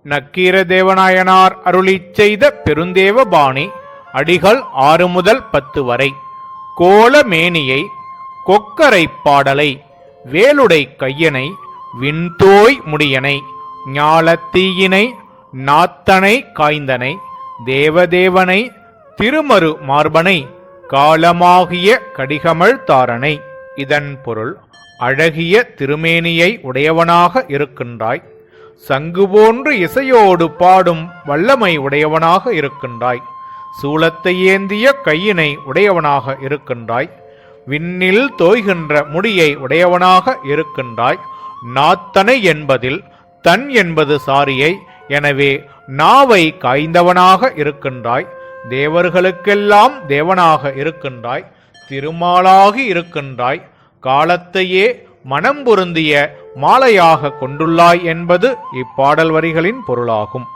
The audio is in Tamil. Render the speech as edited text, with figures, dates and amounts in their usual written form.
நக்கீர தேவநாயனார் அருளிச் செய்த பெருந்தேவ பாணி அடிகள் 6 முதல் 10 வரை. கோல மேனியை கொக்கரை பாடலை வேலுடை கையனை விண்தோய் முடியனை ஞாலத்தீயினை நாத்தனை காய்ந்தனை தேவதேவனை திருமரு மார்பனை காலமாகிய கடிகமழ் தாரனை. இதன் பொருள், அழகிய திருமேனியை உடையவனாக இருக்கின்றாய், சங்கு போன்று இசையோடு பாடும் வல்லமை உடையவனாக இருக்கின்றாய், சூலத்தை ஏந்திய கையினை உடையவனாக இருக்கின்றாய், விண்ணில் தோய்கின்ற முடியை உடையவனாக இருக்கின்றாய், நாத்தனை என்பதில் தன் என்பது சாரியை, எனவே நாவை காய்ந்தவனாக இருக்கின்றாய், தேவர்களுக்கெல்லாம் தேவனாக இருக்கின்றாய், திருமாலாகி இருக்கின்றாய், காலத்தையே மனம் பொருந்திய மாலையாக கொண்டுள்ளாய் என்பது இப்பாடல் வரிகளின் பொருளாகும்.